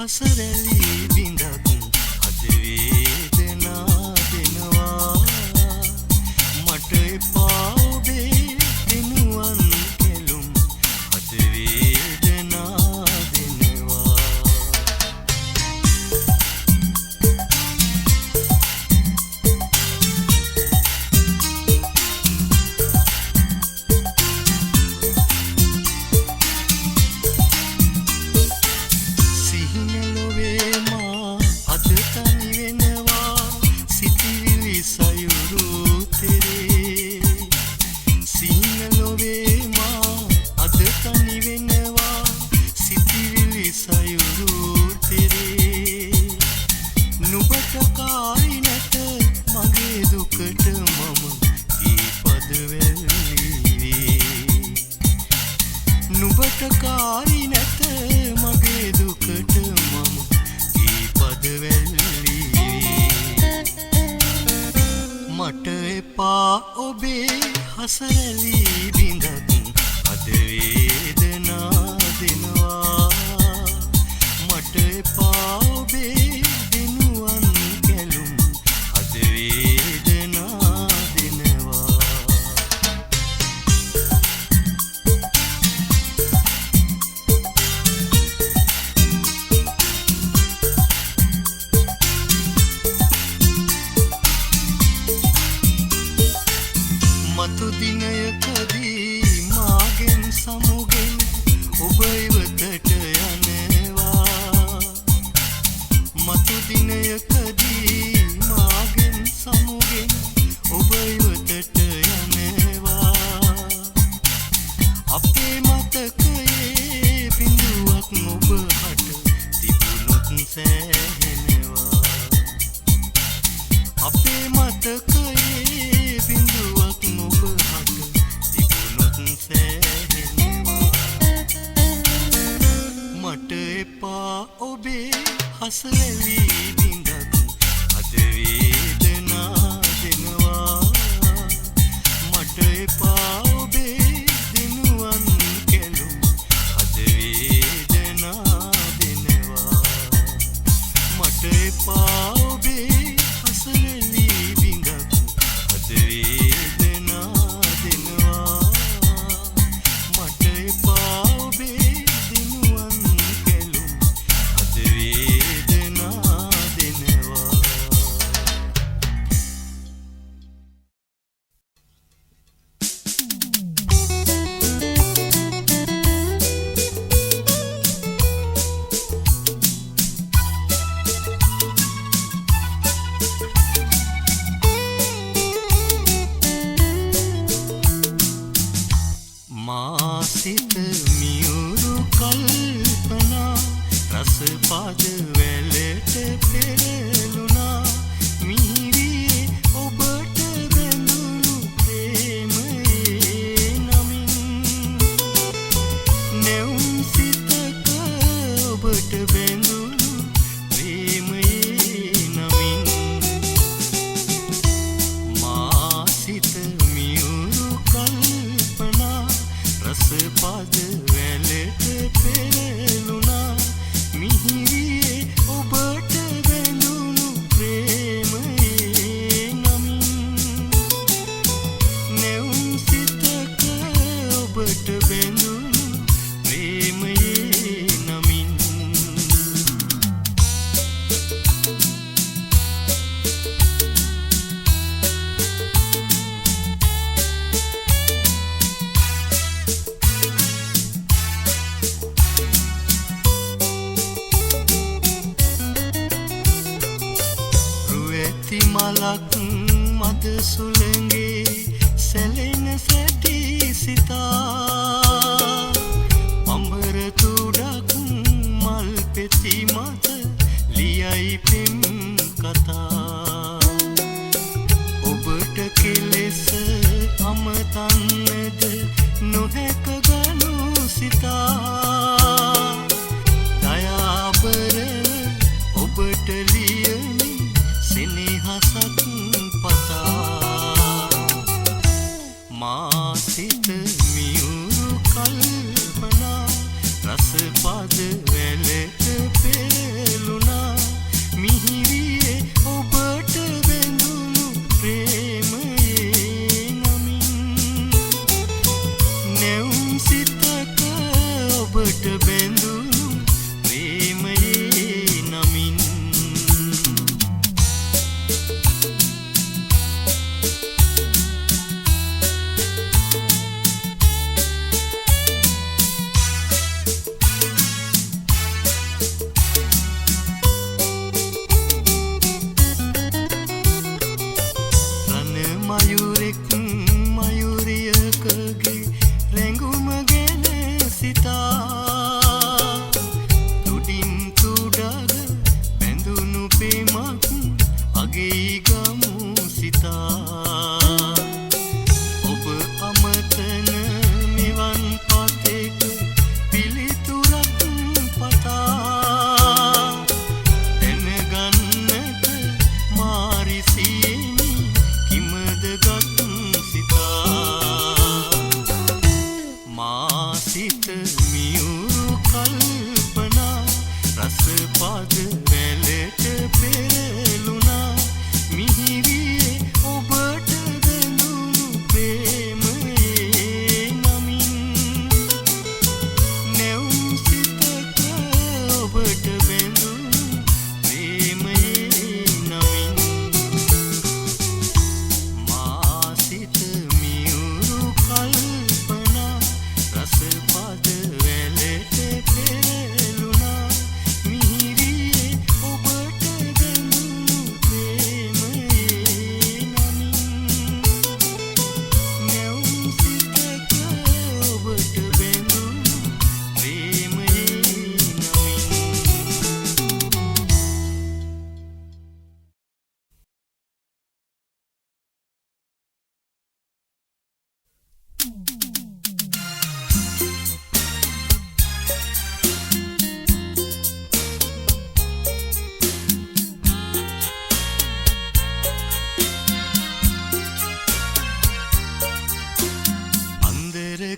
හසරැලි බිඳක් අද වේදනා දෙනවා මට එපා ඔබේ දිනුවන් කෙළුම් අද වේදනා දෙනවා කාරි නැත මගේ දුකට මම ඊපද වෙල්ලි මට එපා ඔබේ හසරැලි බිඳක් අද වේදනා දෙනවා මට එපා ඔබේ දිනුවන් කැළුම් අද වේදනා දෙනවා මතු දිනයකදී මාගෙන් සමුගෙන ඔබ ඉවතට යනවා මතු දිනයකදී මාගෙන් සමුගෙන ඔබ ඉවතට යනවා අපේ මතකයේ බිඳුවක් ඔබ හට තිබුණොත් සෑහෙනවා අපේ මතකයේ බිඳුවක් මට එපා ඔබේ හසරැලි බිඳක් අද වේදනා දෙනවා මට එපා ඔබේ දිනුවන් කැළුම් අද වේදනා දෙනවා මට එපා ඔබේ හසරැලි බිඳක් අද වේදනා දෙනවා මට එපා ඔබේ දිනුවන් කැළුම් අද වේදනා දෙනවා මා සිත මියුරු කල්පනා රසපද වැලට පෙරළුණා මිහිරියේ ඔබට බැඳුණු ප්‍රේමයේ නමින් නැවුම් සිතක ඔබට බැඳුණු ප්‍රේමයේ නමින් මා සිත මියුරු කල්පනා රසපද වැලට පෙරළුණා මිහිරියේ ඔබට බැඳුණු ප්‍රේමයේ නමින් නැවුම් සිතක ඔබට බැඳුණු ප්‍රේමයේ නමින් මලක් මද සුළඟේ සැලෙන සැටි සිතා පඹර තුඩක් මල් පෙති මත ලියයි පෙම් කතා ඔබට කෙලෙස අමතන්නද නොහැක ගනු සිතා දයාබර ඔබට ලියමි සෙනෙහසක් පතා මා සිත මියුරු කල්පනා රසපද වැලට පෙර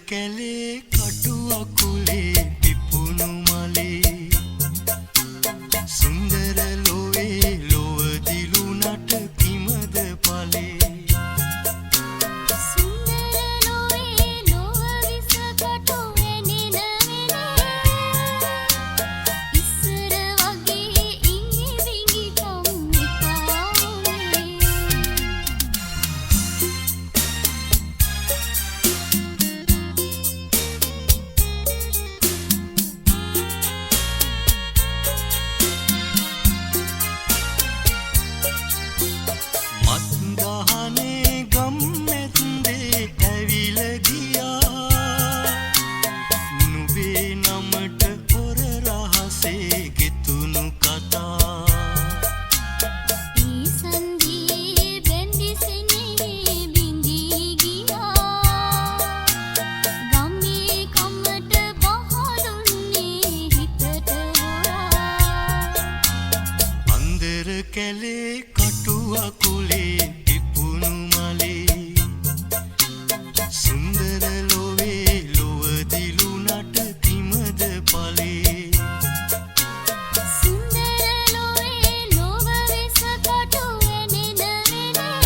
කැලේ කටු අකුලේ පිපුණු මලේ සුන්දර ලෝවේ ලොව දිලුනට කිමද ඵලේ සුන්දර ලෝවේ ලොව විස කටු වෙනින වෙනේ ඉස්සර වගේ ඉඟි විඟි කම් එපා උනේ මත්දහනේ ගම්මැද්දේ ඇවිල ගියා නුඹේ නමට හොර රහසේ ගෙතුණු කතා ඊ සංගී බෙන්දි සෙනෙහි බිඳී ගියා ගම්මේ කමට පහළුන්නේ හිතට හොරා අන්දර කැලේ කටු අකුලේ පිපුණු මලේ සුන්දර ලෝවේ ලොව දිලුනට කිමද ඵලේ සුන්දර ලෝවේ ලොව විස කටු වෙනින වෙනේ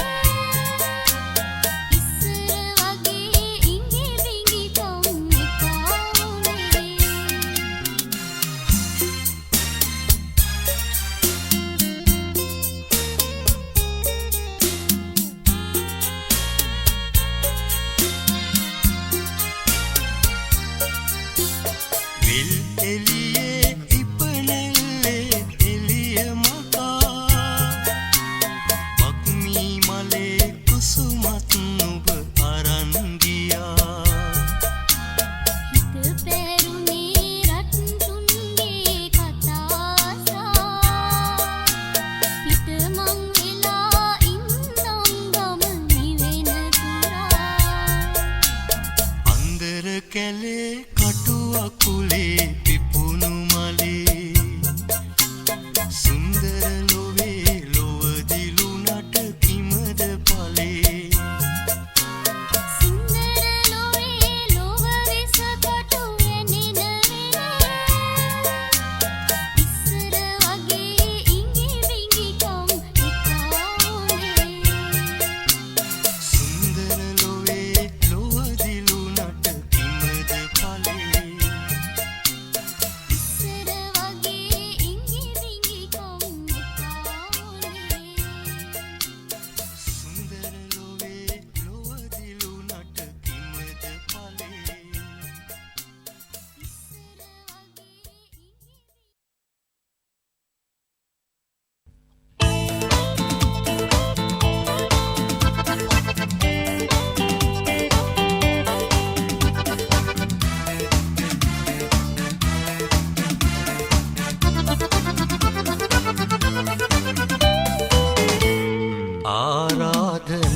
ඉස්සර වගේ ඉඟි විඟි කම් එපා උනේ විල් එළියේ ඉපනැල්ලේ එළිය මකා බක්මී මලේ කුසුමත් නුඹ අරන් ගියා හිත පැරුණේ රත්තුන්ගේ කතාසා පිට මං වෙලා ඉන්නම් ගම නිවෙන තුරා අන්දර කැලේ කටු අකුලේ පිපුණු මලේ සුන්දර ලෝවේ ලොව දිලුනට කිමද ඵලේ සුන්දර ලෝවේ ලොව විස කටු වෙනින වෙනේ ඉස්සර වගේ ඉඟි විඟි කම් එපා උනේ සුන්දර ලෝවේ ලොව දිලුනට කිමද ඵලේ ඉස්සර වගේ ඉඟි විඟි කම් එපා උනේ සුන්දර ලෝවේ ලොව දිලුනට කිමද ඵලේ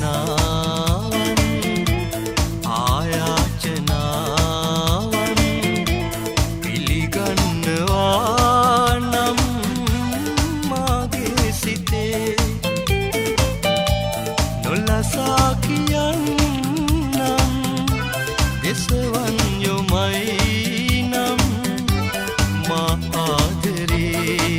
ආරාධනාවන් ආයාචනාවන් පිළිගන්නවා නම් මාගේ සිතේ නොලසා කියන්නම් දෙසවන් යොමයි නම් මා ආදරේ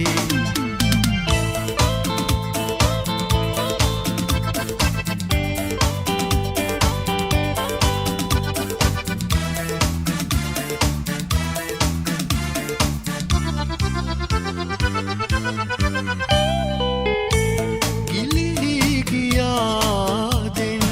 ගිලිහි ගියාදෙන්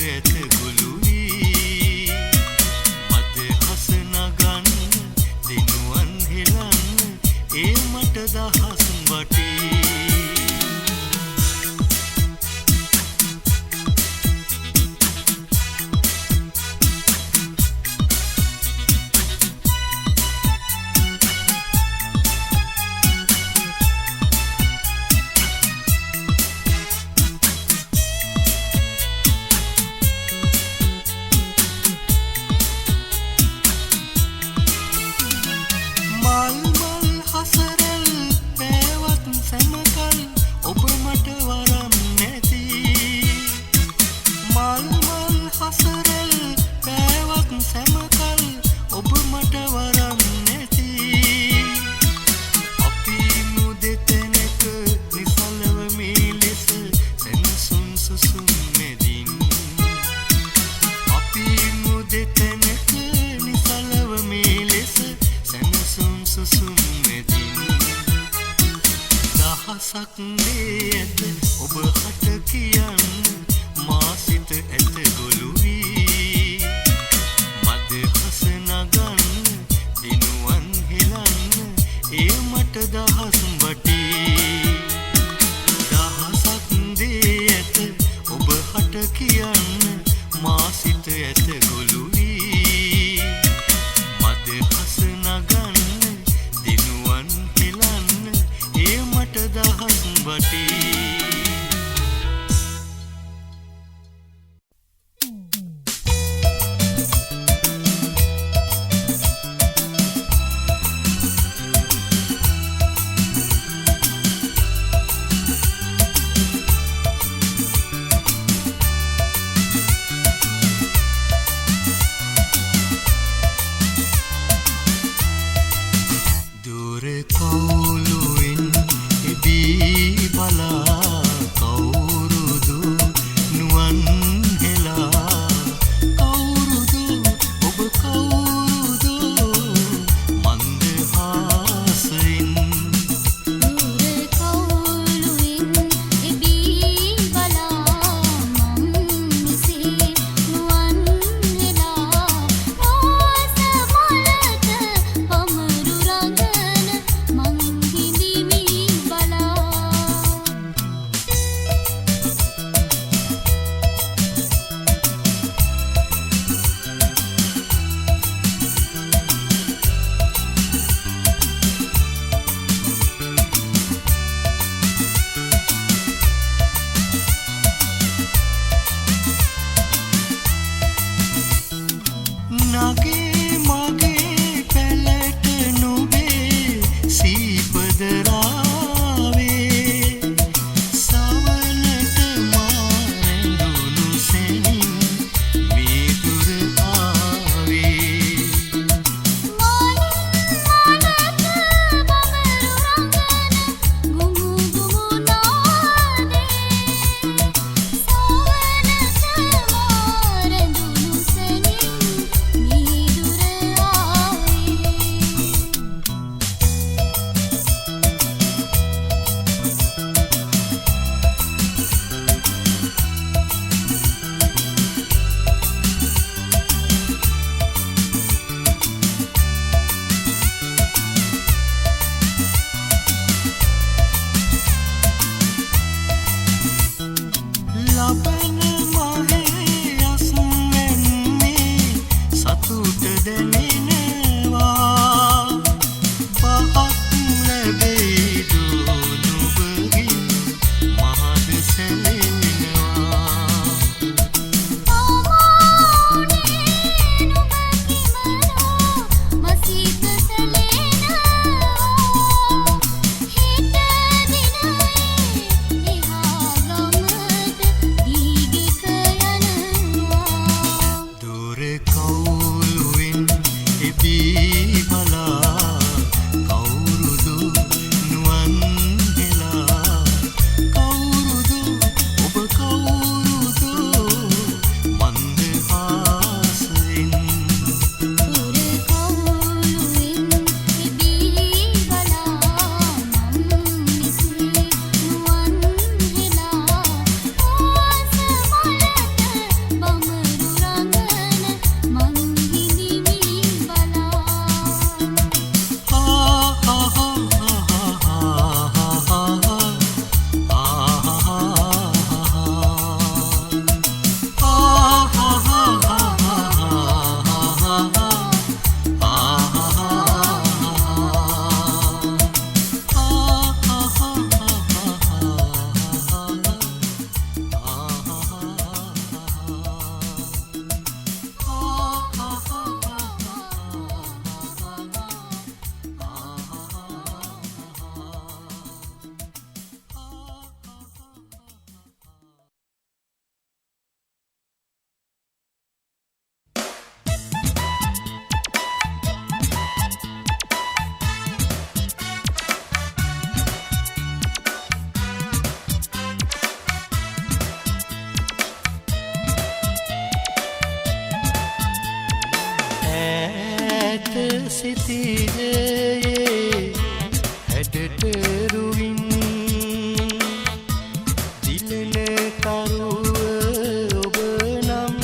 ඇත ගොළුවී මද හස නගන්න දිනුවන් හෙලන්න ඒ මට දහස් වටී මල් මල් හසරල් පෑවත් සැමකල් ඔබ මට වරම් නැති මල් මල් හසරල් පෑවත් සැමකල් ඔබ මට වරම් නැති අපි මුදෙතැනක නිසලව මේ ලෙස සැනසුම් සුසුම් මෙදින් අපි මුදෙතැනක නිසලව මේ ලෙස සැනසුම් සුසුම් මෙදින් දහසක් දේ ඇත ඔබ හට කියන්න මා සිත ඇත ගොළුවී මද හස නගන්න දිනුවන් හෙලන්න ඒ මට දහස් වටී දහසක් දේ ඇත ඔබ හට කියන්න මා සිත ඇත ගොළුවී මද හස නගන්න දිනුවන් හෙලන්න ඒ මට දහස් වටී සිතිජයේ හැඩට රුවින් දිලන කරුව ඔබ නම්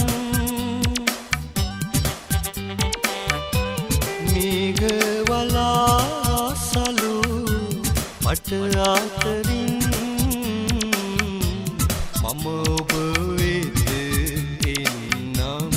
මේඝවලා සලු මට අතරින් මම ඔබ වෙත එන්නම්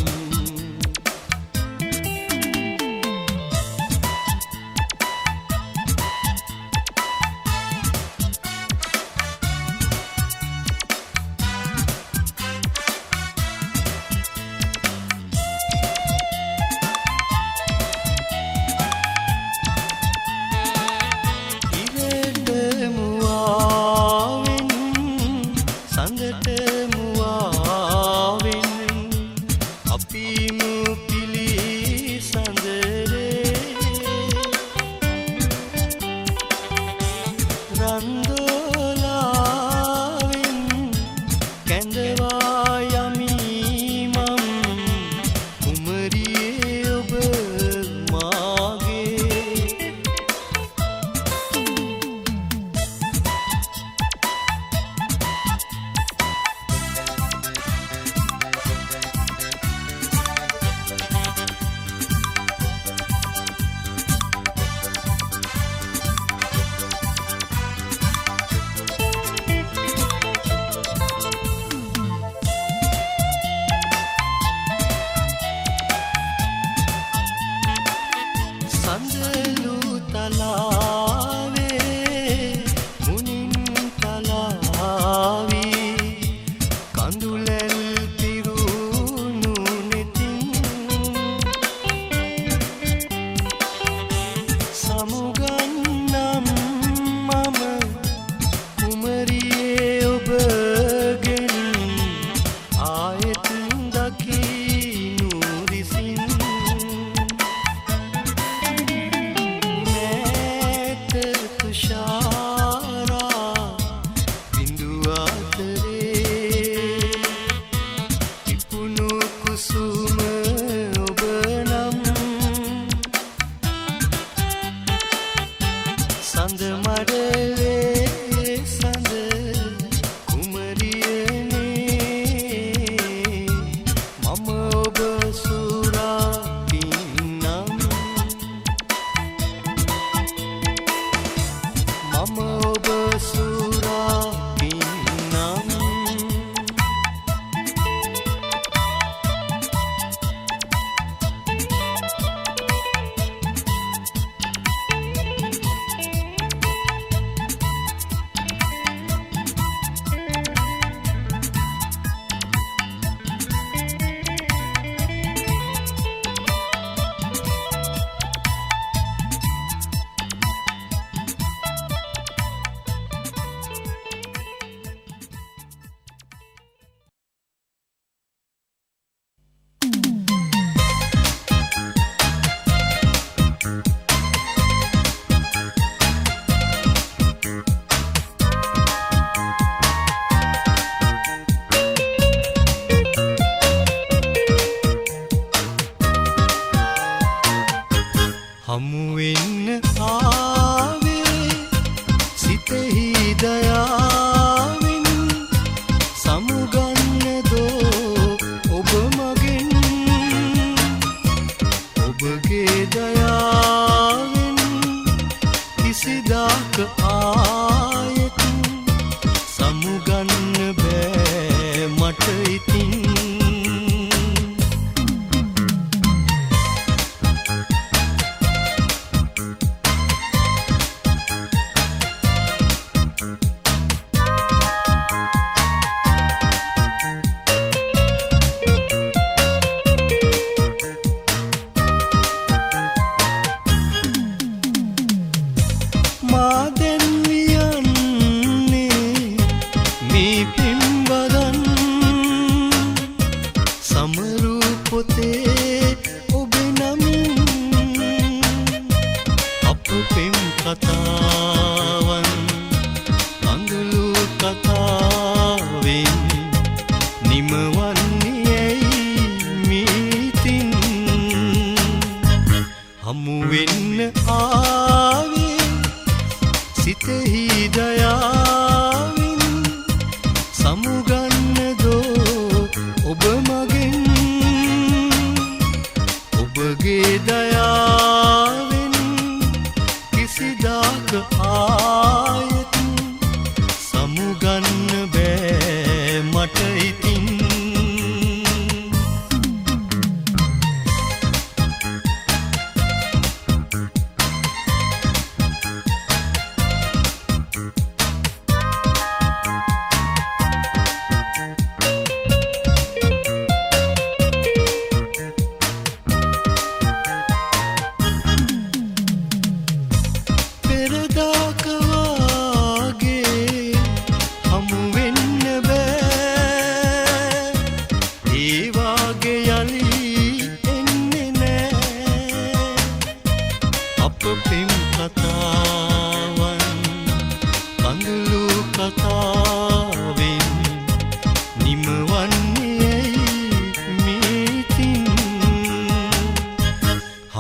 හමුවෙන්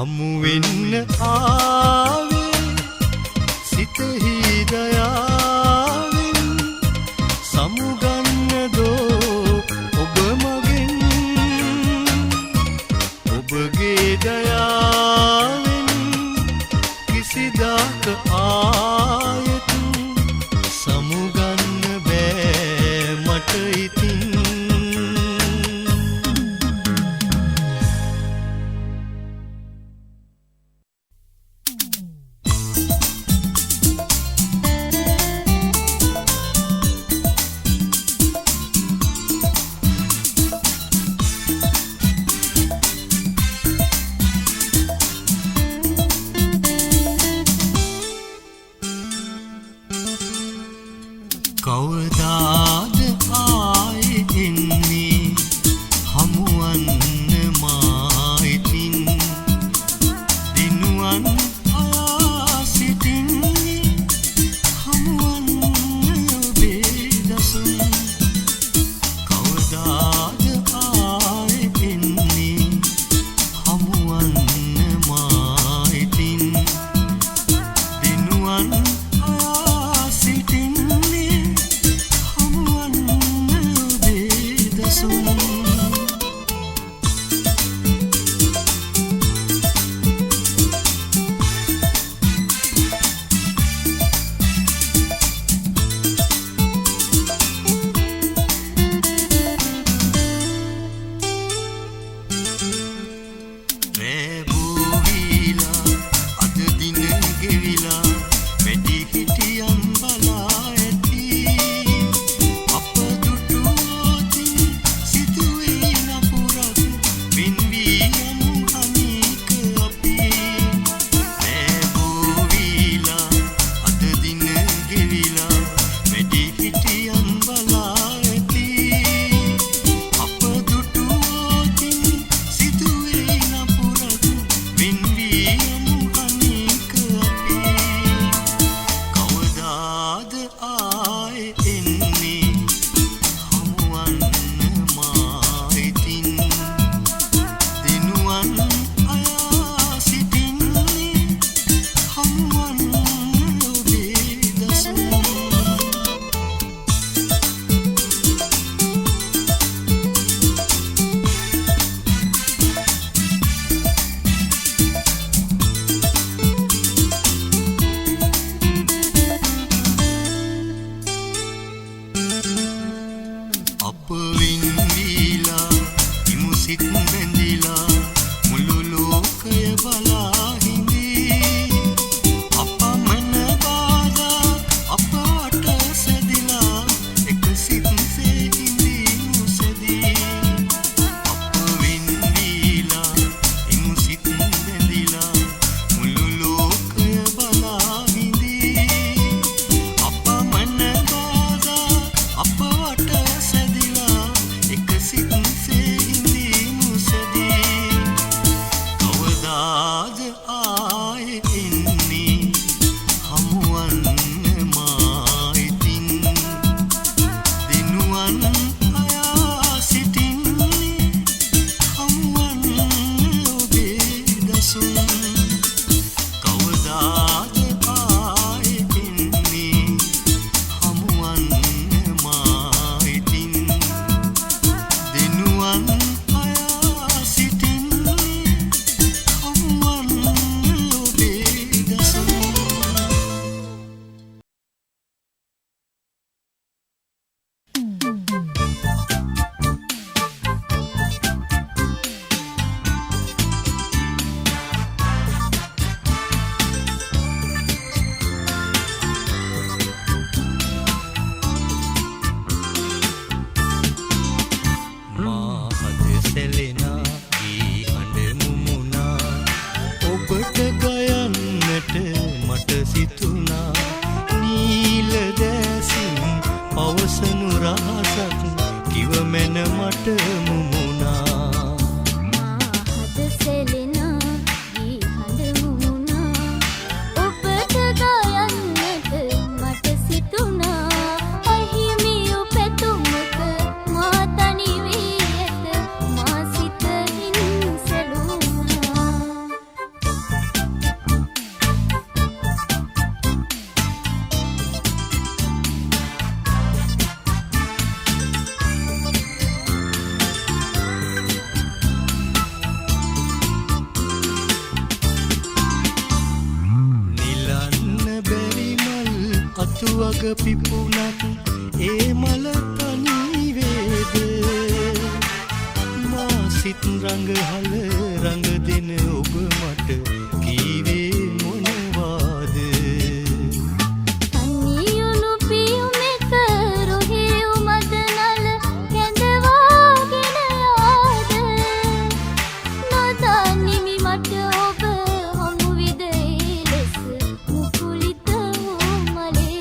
හමු වෙන්න ආවේ සිතෙහි දයාවෙන් සමුගන්න දෝ ඔබ මගෙන් ඔබගේ දයාවෙන් කිසිදාක ආයෙත් සමුගන්න බෑ මට ඉතින් කවදාද ආයේ එන්නේ හමුවන්න මායිතින් දිනුවන් අයා සිටින්නේ හමුවන්න ඔබේ දසුන් කවදාද ආයේ එන්නේ හමුවන්න මායිතින් දිනුවන් අයා සිටින්නේ සිතුවග පිපුණත් ඒ මල තනි වේද මා සිත් රඟහල රඟ දෙන ඔබ මට කීවේ මොනවාද තනියුණු පියුමෙක රොහියු මදනල කැඳවාගෙන යාද නොදනිමි මට ඔබ හමු විද ඒ ලෙස මුකුලිත වූ මලෙක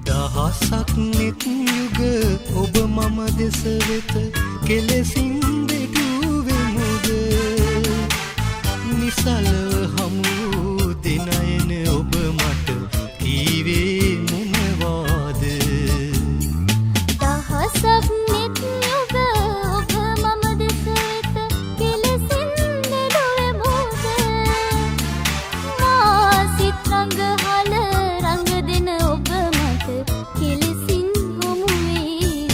දහසක් නෙත් යුග ඔබ මම දෙස වෙත කෙලෙසින් දෙටුවෙමුද නිසලව හමු දෙනයන ඔබ මට කීවේ මොනවාද දහසක් නෙත් යුග ඔබ මම දෙස වෙත කෙලෙසින් නෙළුවෙමුද මා සිත් රඟහල රඟ දෙන ඔබ මට කෙලෙසින් හමු වේද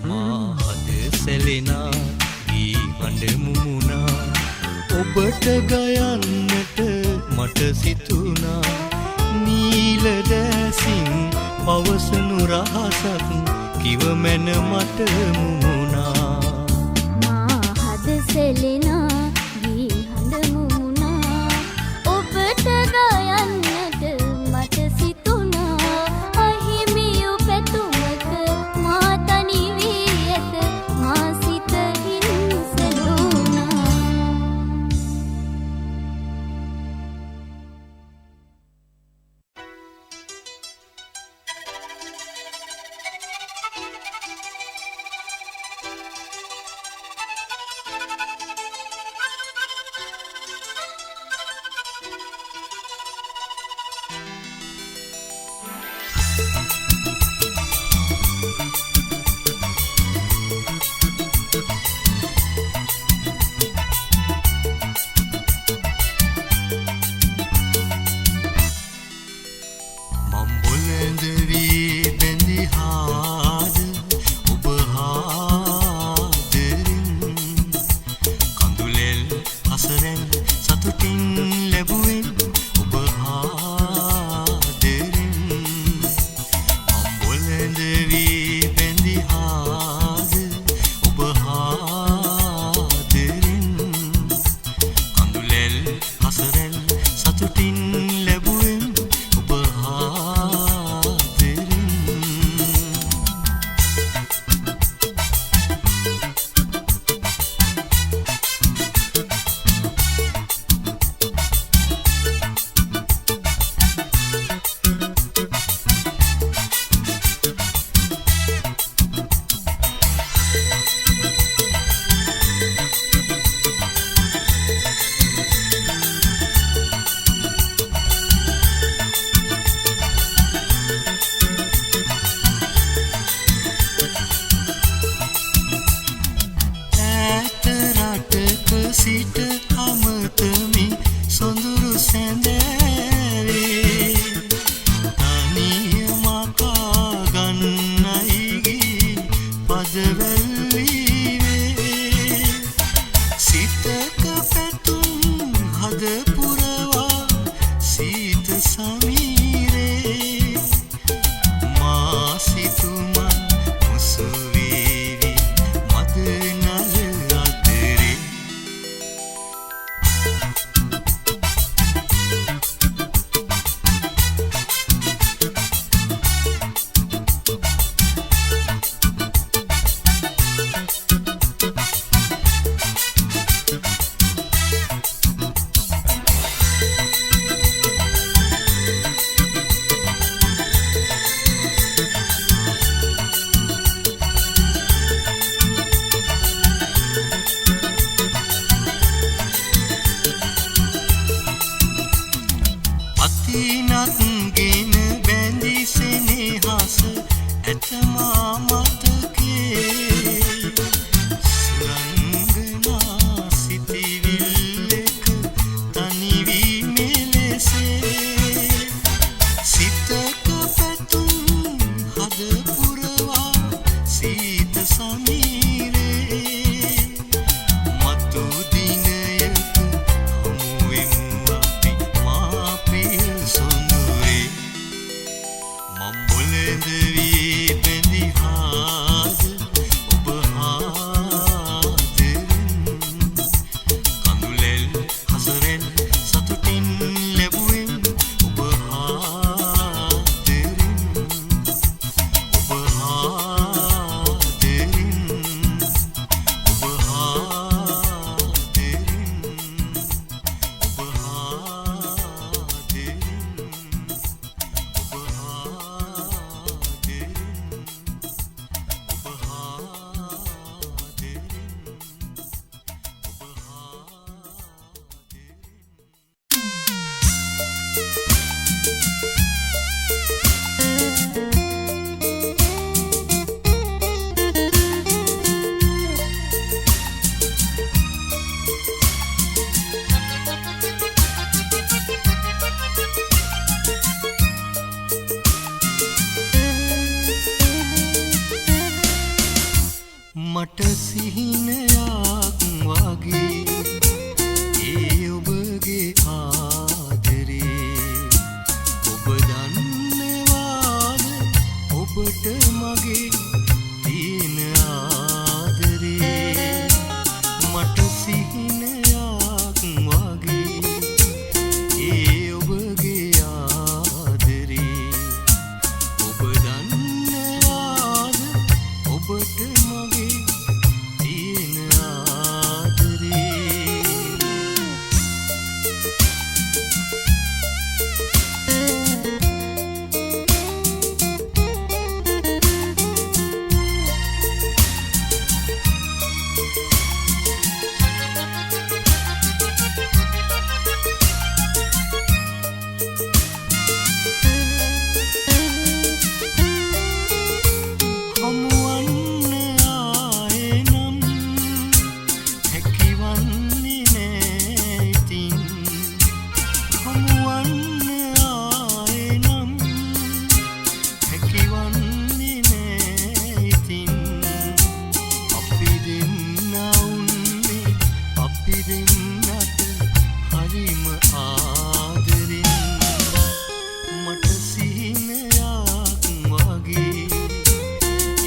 මා හද සැලෙනා ගී හඬ මුමුණා ඔබට ගයන්නට මට සිතුණා නීල දැසින් පවසනු රහසක් කිව මැන මට මුමුණා මා හද සෙලෙනා ගී හඬ මුමුණා ඔබට ගයන්නට මට සිතුණා අහිමියු පැතුමක මා තනි වී ඇත මා සිත හිංසලුණා මම් බොළඳ වී බැඳි හාද ඔබ හාදරින් කඳුලෙල් හසරෙන් සතුටින් ලැබුවෙන් ඔබ හාදරින් මම් බොළඳ වී බැඳි හාද ඔබ හාදරින් කඳුලෙල් හසරෙන් සතුටින් ලැබුවෙන් ඔබ හාදරින් ඈත රටක සිට අමතමි සොඳුරු සැඳෑවේ තනිය මකා ගන්නයි ගී පදවැල් වීවේ සිතක පැතුම් හද පුරවා සීත සමීරේ මා සිතුමන් මුසු වේවි මද නල අතරේ මට සිහිනයක් වගේ ඒ ඔබගේ ආදරේ ඔබ දන්නවාද ඔබට මගේ තියෙන ආදරේ මට සිහිනයක් වගේ ඒ ඔබගේ ආදරේ ඔබ දන්නවාද ඔබට මගේ තියෙන ආදරේ හමුවන්න ආයේ නම් හැකිවන්නේ නෑ ඉතින් හමුවන්න ආයේ නම් හැකිවන්නේ නෑ ඉතින් අපි දෙන්න උන්නේ අපි දෙන්නට හරිම ආදරෙන් මට සිහිනයක් වගේ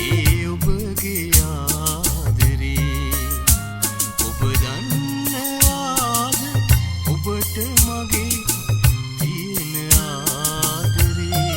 ඒ ඔබගේ ආදරේ ඔබ දන්නවාද ඔබට මගේ තියෙන ආදරේ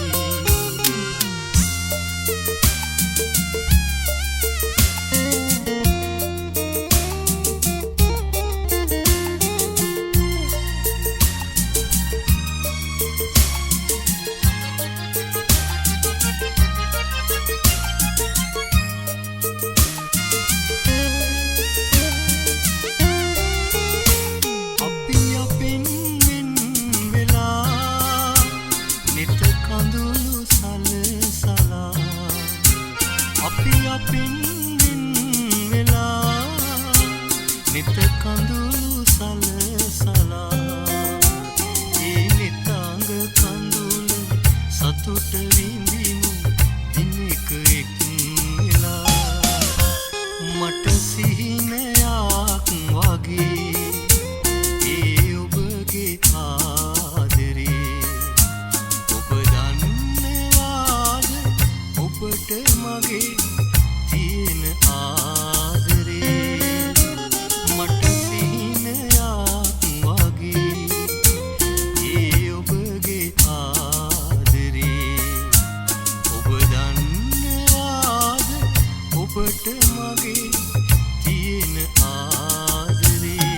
අපි අපෙන් වෙන් වෙලා නිත කඳුළු සලසලා අපි අපෙන් වෙන් වෙලා නිත කඳුළු සලසලා ඒ නිතාංග කඳුළු සතුට විඳිමු දිනක එක් වෙලා මට සිහිනයක් වගේ ඒ ඔබගේ ආදරේ ඔබ දන්නවාද ඔබට මගේ තියෙන ආදරේ මට සිහිනයක් වගේ ඒ ඔබගේ ආදරේ ඔබ දන්නවාද ඔබට මගේ තියෙන ආදරේ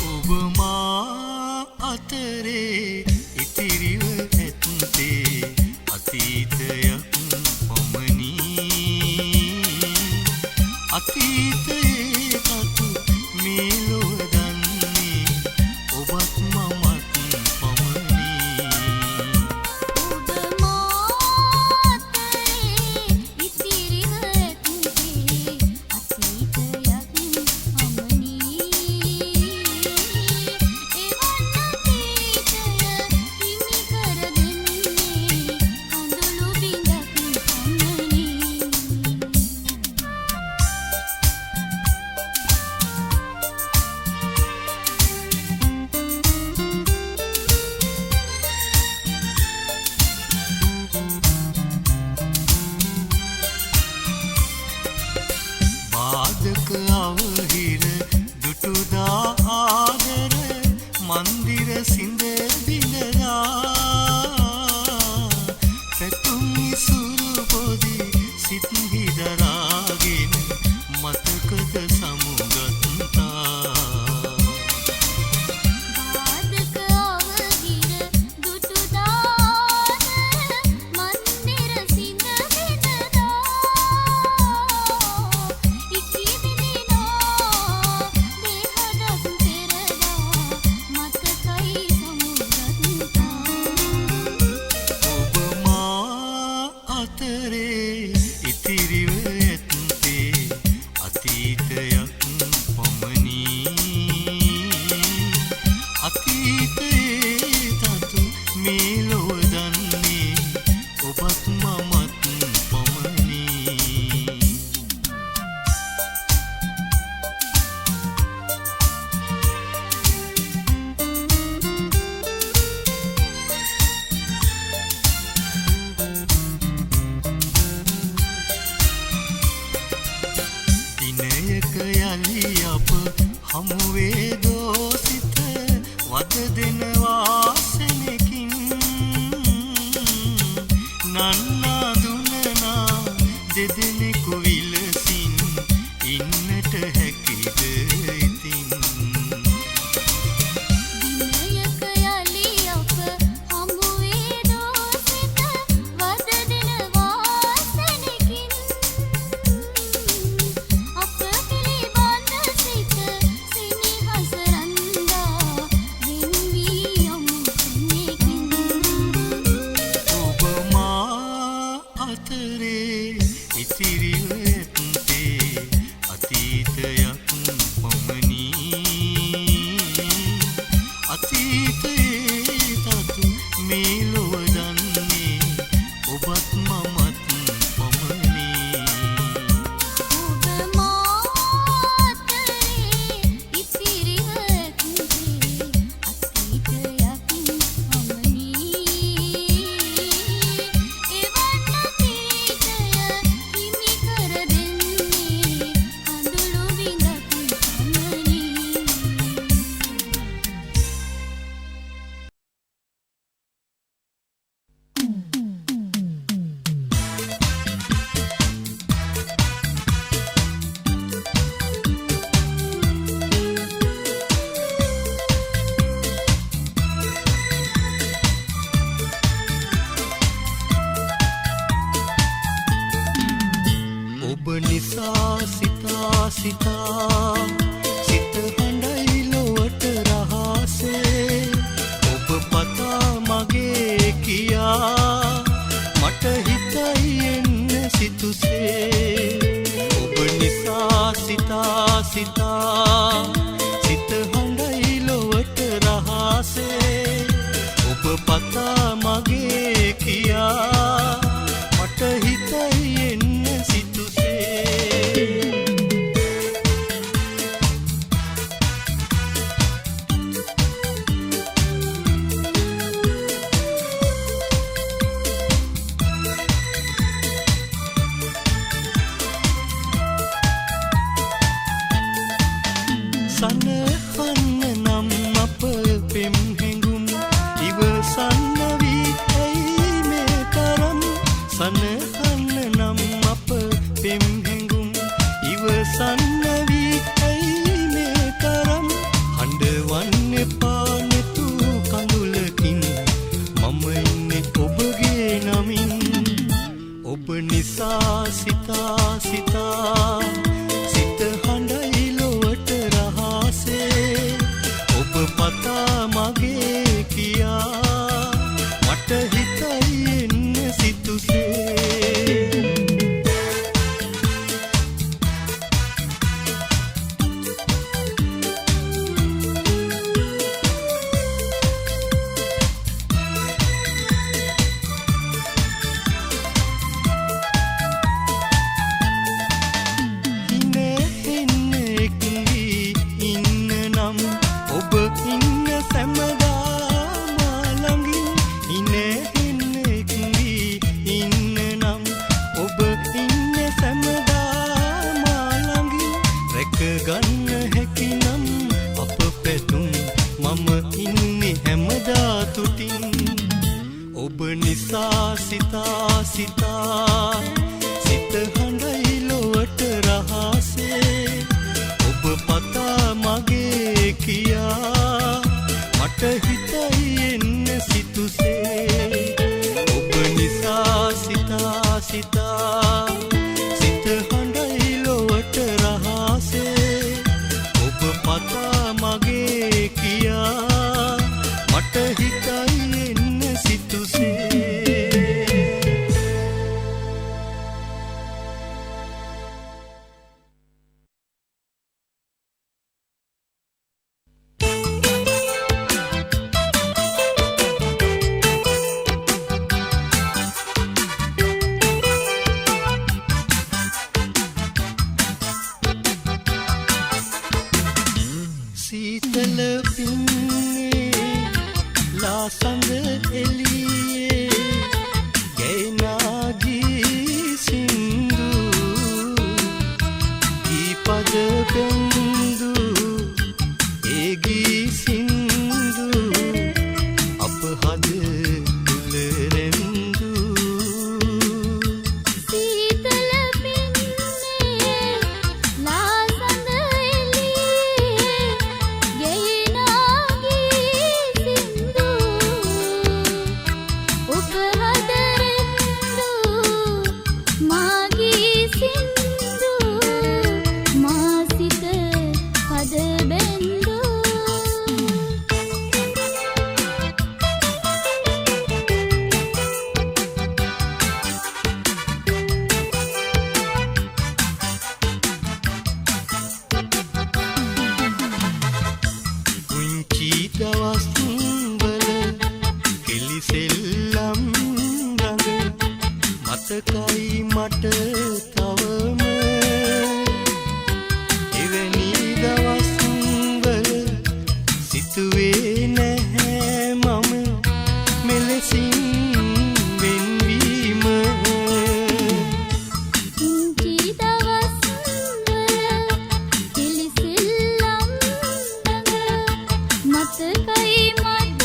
ඔබ මා අතරේ ඉතිරිව ඇත්තේ අතීතයක් පමණි අතීතයේ කතු මේ ලොව දන්නේ ඔබත් මමත් පමණි ඔබ මාතරේ ඉතිරිව ඇත්තේ අතීතයක් අමනී එවන් අතීතය හිමි කර දෙන්නේ කඳුළු බිඳක් නන්නා දුනනා දෙදෙනෙකු විලසින් ඉන්නට හැකිද ඉතින් දිනයක යලි අප හමු වේ දෝසිත වද දෙන වාසනකින් අප පිළිබඳ සිත සිනහස රන්දා වෙන් වී යමු කෙනෙකින් ඔබ මා අතරේ ඉතිරිව ඇත්තේ අතීතයක් පමණි අතීතයේ තතු මේ ලොව දන්නේ ඔබත් මමත් පමණි ඔබ මාතරේ ඉතිරිව ඇත්තේ අතීතයක් පමණි එවන් අතීතය හිමි කර දෙන්නේ අඳුළු බිඳක් පමණි ඔබ නිසා සිතා සිතා සිත හඬයි ලොවට රහසේ ඔබ පතා මගේ කියා මට හිතයි එන්න සිතුසේ ඔබ නිසා සිතා සිතා සිත හඬයි ලොවට රහසේ ඔබ පතා මගේ කියා මට හිතයි එන්න සිතුසේ සනහන්න නම් අප පෙම් හැඟුම් ඉවසන්න වී ඇයි මේ තරම් සනහන්න නම් අප පෙම් හැඟුම් ඉවසන්න වී ඇයි මේ තරම් හඬවන්න එපා නෙතු කඳුලකින් මම ඉන්නේ ඔබගේ නමින් ඔබ නිසා සිතා සිතා සිත හඬයි ලොවට රහසේ ඔබ පතා මගේ කියා මට හිතයි එන්න සිතුසේ ඉනේ එන්නෙක් වී ඉන්න නම් ඔබ ඉන්න සැමදාම ළඟින් ඉනේ එන්නෙක් වී ඉන්න නම් ඔබ ඉන්න සැමදාම ළඟින් රැක ගන්න හැකි නම් අප පැතුම් මම ඉන්නේ හැමදා තුටින් ඔබ නිසා සිතා සිතා සිත හඬයි ලොවට රහසේ ඔබ පතා මගේ කියා මට හිතයි එන්න සිතුසේ ඔබ නිසා සිතා සිතා සිත හඬයි ලොවට රහසේ ඔබ පතා මගේ කියා මට හිතයි එන්න සිතුසේ මතකයි මට තවම එවැනි දවස්වල සිතුවේ නැහැ මම මෙලෙසින් වෙන්වීම පුංචි දවස්වල කිලිසිල්ලම් මතකයි මට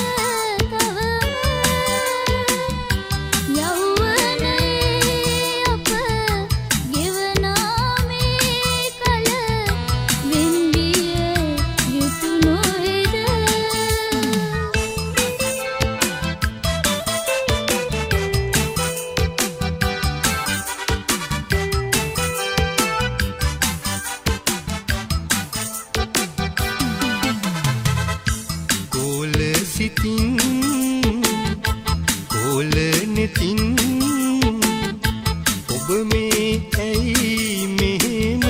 කොල නෙතින් ඔබ මේ ඇයි මෙහෙම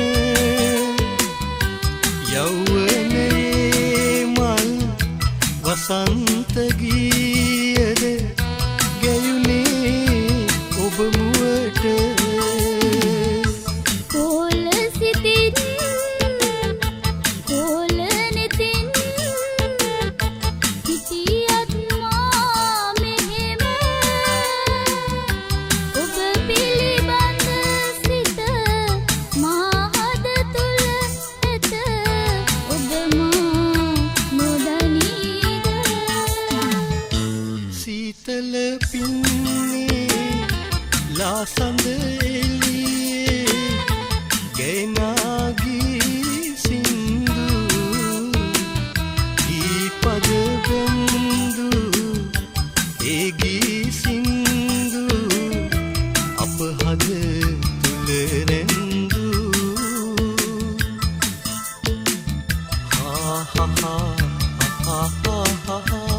යෞවනයේ මල් වසන්ත ගීයද ගැයුනේ ඔබ මුවට සීතල පින්නේ ලාසඳ එළියේ ගෙනාගී සින්දු දීපද බඳු ඒගී සින්දු අප හද තුල රැඳු හා හා හා හා හා හා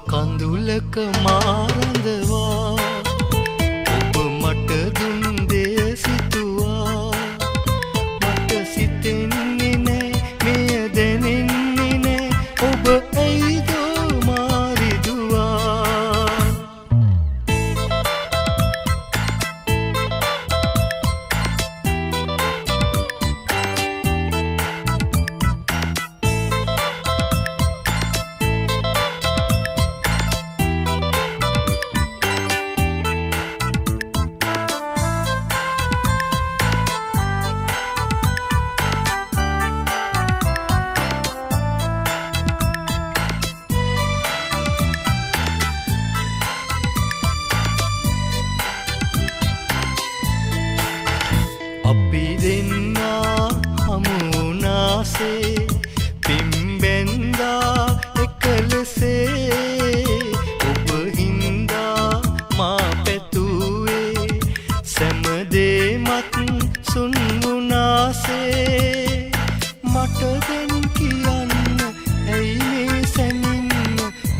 කඳුලක මාරඳවා ඔබ මට දුන් දෙය සිතුවා මට සිතෙන්නේ නෑ මෙය දැනෙන්නේ නෑ ඔබ ඇයිදෝ මාරිදුවා අපි දෙන්නා හමුනාසේ පිම්බැන්දා එකලසේ ඔබ හින්දා මා පැතුවේ සැමදේමත් සුන්වුනාසේ මට දැන් කියන්න ඇයි මේ සැමින්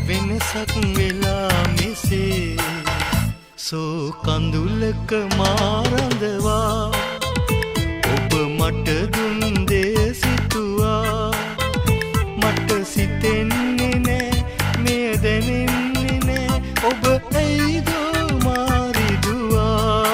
වෙනසක් වෙලා මෙසේ සෝ කඳුලක මාරඳවා මට දුන් දෙය සිතුවා මට සිතෙන්නේ නෑ මෙය දැනෙන්නේ නෑ ඔබ ඇයිදෝ මාරිදුවා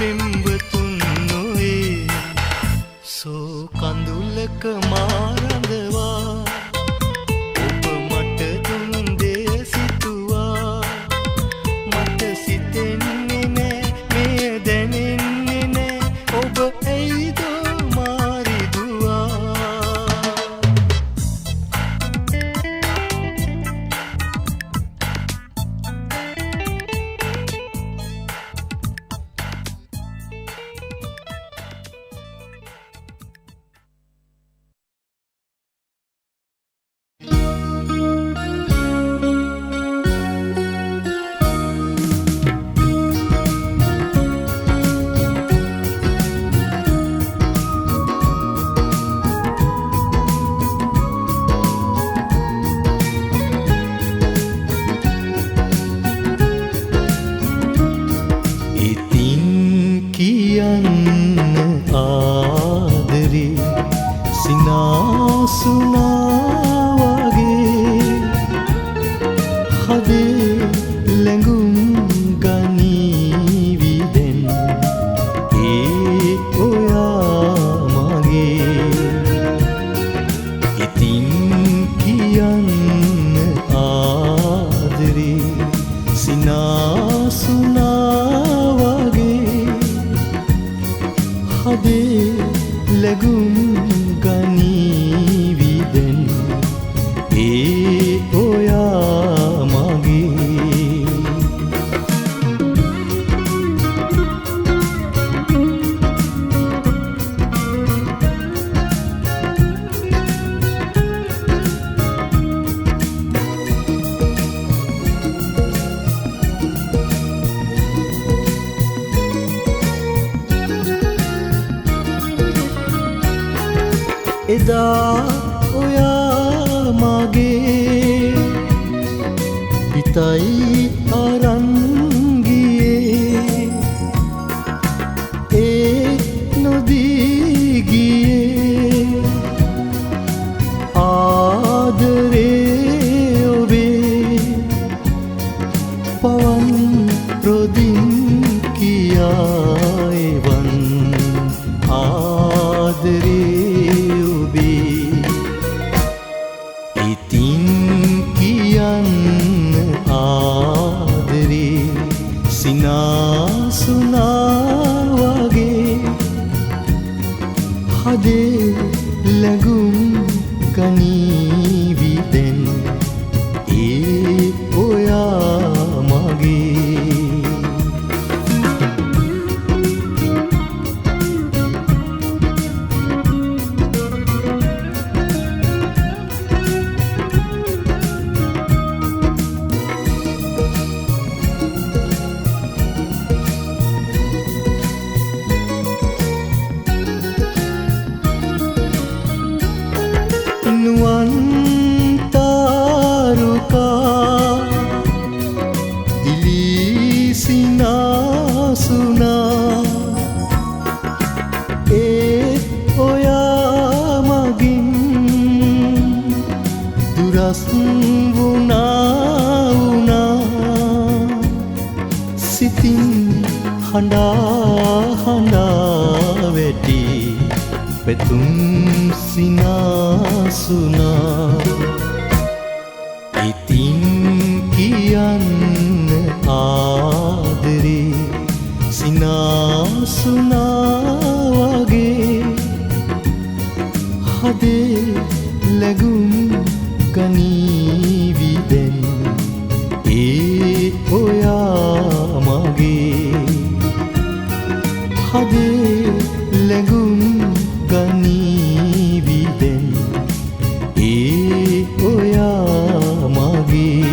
පෙම්වතුන් නොවේ සෝ කඳුලක මාරඳවා ඔබ මට දුන් දෙය සිතුවා මට සිතෙන්නේ නෑ මෙය දැනෙන්නේ නෑ ඔබ ඇයිද මාරිදුවා එදා ඔයා මගේ පිටයි අරන් ගියේ ඒ නොදී ගියේ ආදරේ ඔබේ පවන් රොදින් කියා එවන් ආදරේ සිනාසුනා වගේ හදේ ලැබුම් ගනීවි දැන් ඒ ඔයා මගේ හඬා හඬා වැටි පැතුම් සිනාසුනා ඉතින් කියන්න ආදරේ සිනාසුනා වගේ හදේ ලැබුම් ගනීවි දැන් ඒ ඔයා මගේ හදේ ලැබුම් ගනීවි දැන් ඒ ඔයා මගේ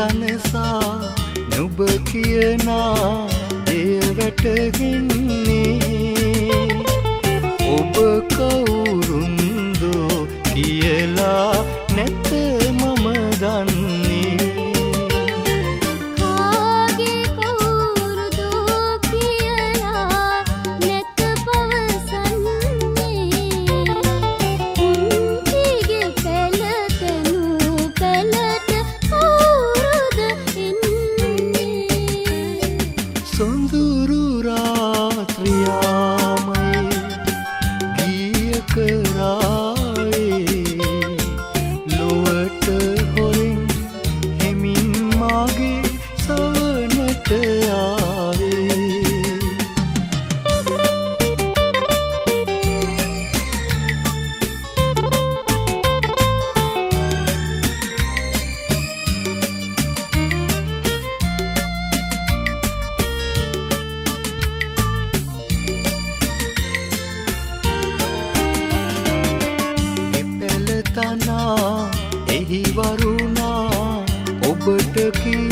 සනසා නුඹ කියනා එය වැටහෙන්නේ ඔබ කවුරුන්දෝ කියලා නැත මම දන්නේ කාගේ කවුරුදෝ කියලා නැත පවසන්නේ උන්තිගේ පෙළතනු පෙළට කවුරුද ඉන්නේ සොඳුරු රාත්‍රියාමයි ගිය කරාවේ ලොවට හොරින් හෙමින් මාගේ සවනට ආවේ එපෙළ තනා එහි වරුණා ඔබට කී